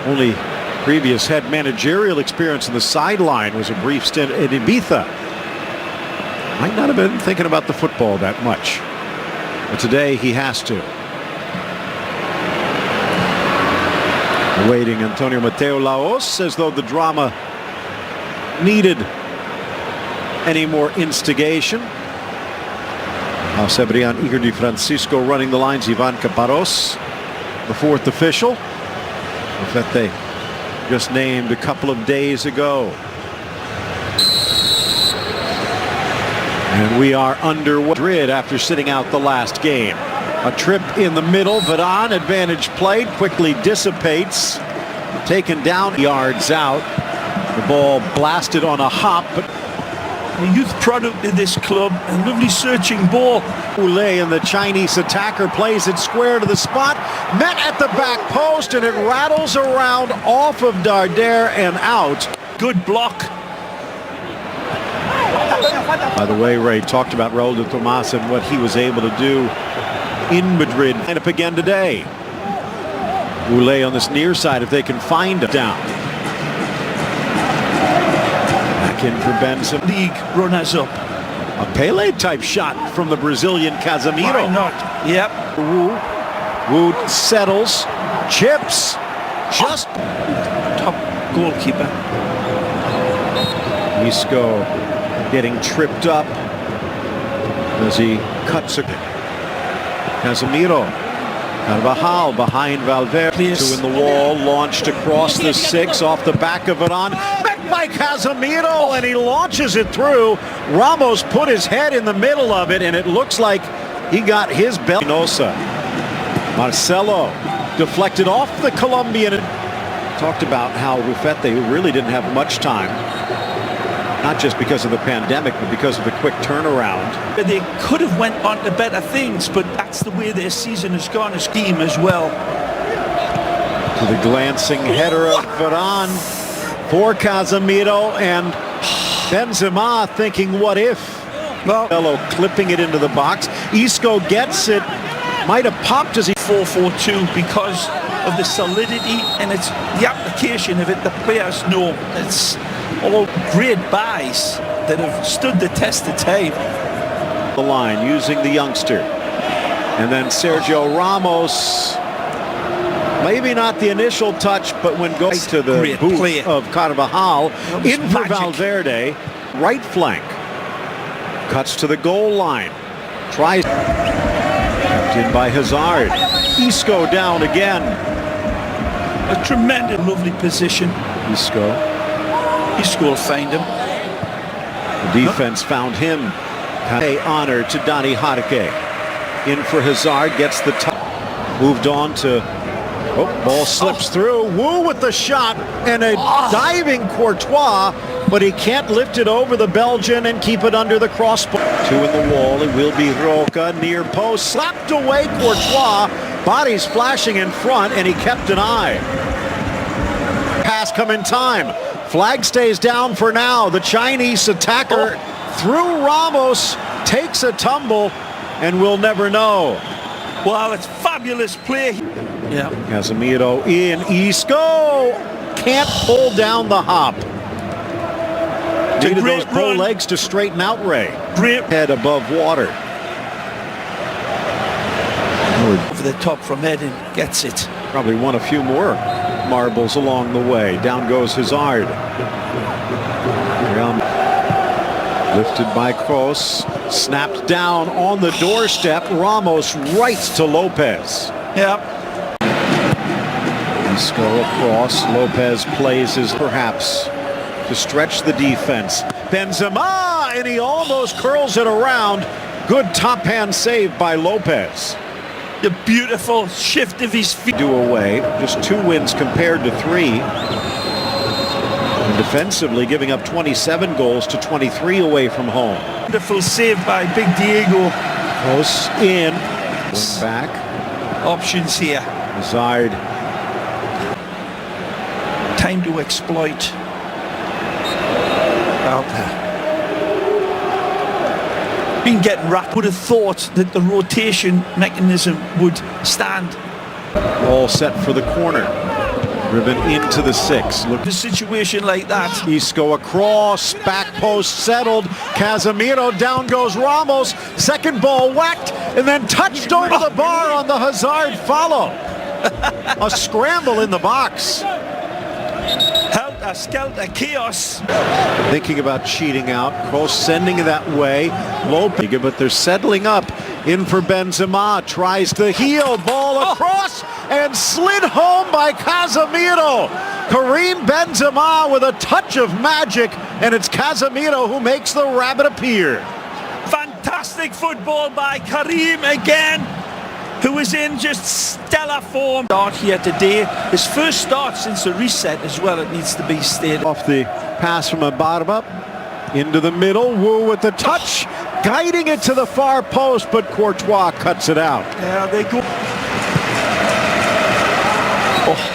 Only previous head managerial experience on the sideline was a brief stint at Ibiza. Might not have been thinking about the football that much, but today he has to. Awaiting Antonio Mateo Laos, as though the drama needed any more instigation. Sebrian Igor Di Francisco running the lines. Ivan Caparros, the fourth official. That they just named a couple of days ago. And we are under Madrid after sitting out the last game. A trip in the middle, Varane, advantage played, quickly dissipates. Taken down, yards out. The ball blasted on a hop, but a youth product in this club, a lovely searching ball. Ulay and the Chinese attacker plays it square to the spot, met at the back post, and it rattles around off of Darder and out. Good block. By the way, Ray talked about Raul de Tomas and what he was able to do in Madrid. Line up again today. Ulay on this near side if they can find him down. Back in for Benzema. League runners up. A Pele type shot from the Brazilian Casemiro. Why not? Yep. Wu settles, chips, just top goalkeeper. Isco getting tripped up as he cuts it. Casemiro, Carvajal behind Valverde, two in the wall, launched across the 6 off the back of Varane. Met by Casemiro, and he launches it through. Ramos put his head in the middle of it, and it looks like he got his belly. Marcelo deflected off the Colombian. Talked about how Rufete really didn't have much time. Not just because of the pandemic, but because of the quick turnaround. They could have went on to better things, but that's the way their season has gone, a scheme as well. To the glancing header of Varane for Casemiro, and Benzema thinking, what if? Well, fellow clipping it into the box. Isco gets it. Might have popped as he 4-4-2 because of the solidity, and it's the application of it. The players know it's all great buys that have stood the test of time. The line using the youngster, and then Sergio Ramos, maybe not the initial touch, but when goes to the boot of Carvajal in for Valverde, right flank, cuts to the goal line, tries, kept in by Hazard. Isco down again. A tremendous, lovely position. Isco will find him. The defense found him. Pay honor to Dani Jarque. In for Hazard, gets the top. Moved on to, ball slips through. Wu with the shot and a diving Courtois, but he can't lift it over the Belgian and keep it under the crossbar. Two in the wall, it will be Roca, near post, slapped away Courtois, bodies flashing in front, and he kept an eye. Pass come in time. Flag stays down for now. The Chinese attacker through Ramos takes a tumble, and we'll never know. Well, it's fabulous play. Yeah. Casemiro in. Isco can't pull down the hop. Needed those pro legs to straighten out Ray. Great head above water. Over the top from Eden, gets it. Probably won a few more marbles along the way. Down goes Hazard. Lifted by Kroos, snapped down on the doorstep. Ramos right to Lopez. Yep. Isco across. Lopez plays his perhaps to stretch the defense. Benzema, and he almost curls it around. Good top hand save by Lopez. The beautiful shift of his feet. Do away, just 2 wins compared to 3. And defensively giving up 27 goals to 23 away from home. Wonderful save by Big Diego. Close in. Back. Options here. Hazard. Time to exploit. Out there. Been getting wrapped. Would have thought that the rotation mechanism would stand. All set for the corner. Driven into the 6. Look, A situation like that. Isco across, back post settled. Casemiro, down goes Ramos. Second ball whacked and then touched over the bar on the Hazard follow. A scramble in the box. Helter-skelter chaos. Thinking about cheating out. Kroos sending it that way. Lopez, but they're settling up. In for Benzema. Tries the heel. Ball across and slid home by Casemiro. Karim Benzema with a touch of magic, and it's Casemiro who makes the rabbit appear. Fantastic football by Karim again, who is in just stellar form. Start here today. His first start since the reset as well, it needs to be stated. Off the pass from Barba into the middle. Wu with the touch, guiding it to the far post, but Courtois cuts it out. There they go. Oh.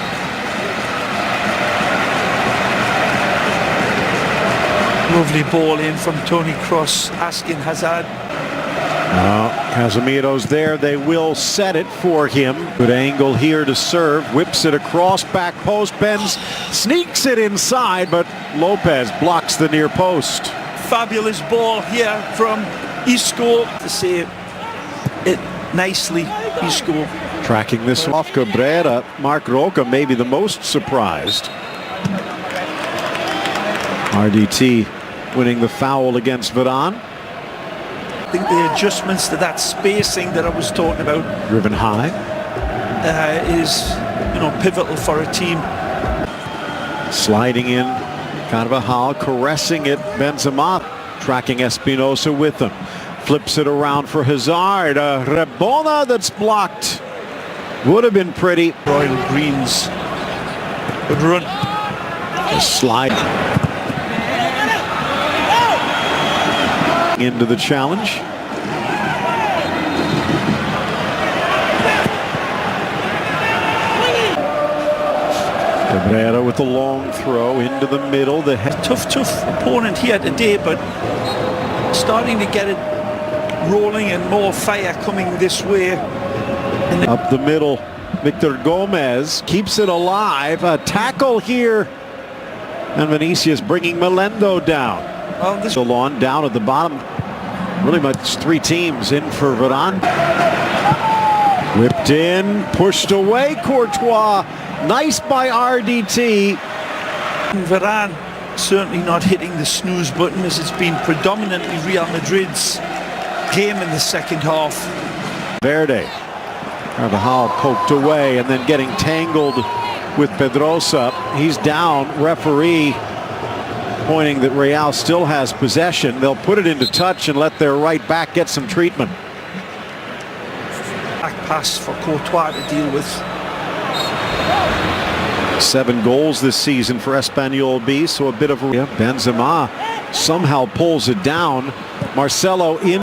Lovely ball in from Toni Kroos, asking Hazard. Casemiro's there. They will set it for him. Good angle here to serve. Whips it across, back post. Benz sneaks it inside, but Lopez blocks the near post. Fabulous ball here from Isco to save it nicely. Isco tracking this off Cabrera. Marc Roca maybe the most surprised. RDT winning the foul against Varane. I think the adjustments to that spacing that I was talking about, driven high, is pivotal for a team. Sliding in, Carvajal caressing it. Benzema tracking Espinosa with him. Flips it around for Hazard. Rebona that's blocked. Would have been pretty. Royal Greens. Good run. A slide into the challenge. Cabrera with the long throw into the middle. The tough opponent here today, but starting to get it rolling and more fire coming this way. Up the middle, Victor Gomez keeps it alive. A tackle here, and Vinicius bringing Melendo down. Well, this Salon down at the bottom. Really much three teams in for Varane. Whipped in, pushed away, Courtois. Nice by RDT. Varane certainly not hitting the snooze button, as it's been predominantly Real Madrid's game in the second half. Verde. Carvajal poked away and then getting tangled with Pedrosa. He's down. Referee pointing that Real still has possession. They'll put it into touch and let their right back get some treatment. Back pass for Courtois to deal with. 7 goals this season for Espanyol B, so a bit of Benzema somehow pulls it down. Marcelo in.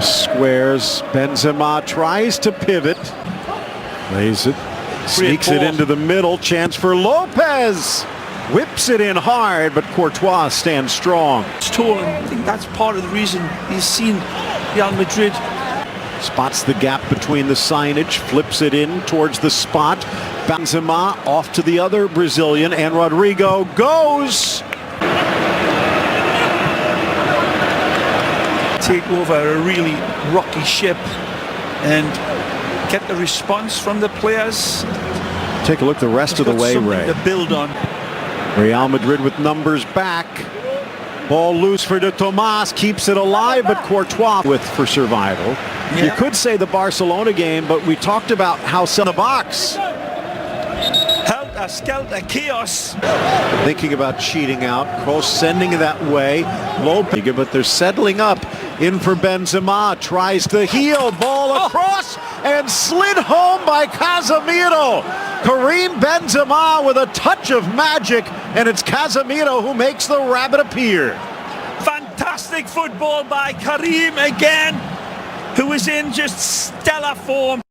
Squares. Benzema tries to pivot. Lays it. Sneaks it into the middle. Chance for Lopez. Whips it in hard, but Courtois stands strong. It's tall, and I think that's part of the reason he's seen Real Madrid. Spots the gap between the signage, flips it in towards the spot. Benzema off to the other Brazilian, and Rodrigo goes. Take over a really rocky ship and get the response from the players. Take a look the rest of the way, Ray. To build on. Real Madrid with numbers back. Ball loose for De Tomas, keeps it alive, but Courtois for survival. Yeah. You could say the Barcelona game, but we talked about how in the box. Helter-skelter chaos. Thinking about cheating out. Kroos sending it that way. Lopez, but they're settling up. In for Benzema, tries the heel, ball across and slid home by Casemiro. Karim Benzema with a touch of magic, and it's Casemiro who makes the rabbit appear. Fantastic football by Karim again, who is in just stellar form.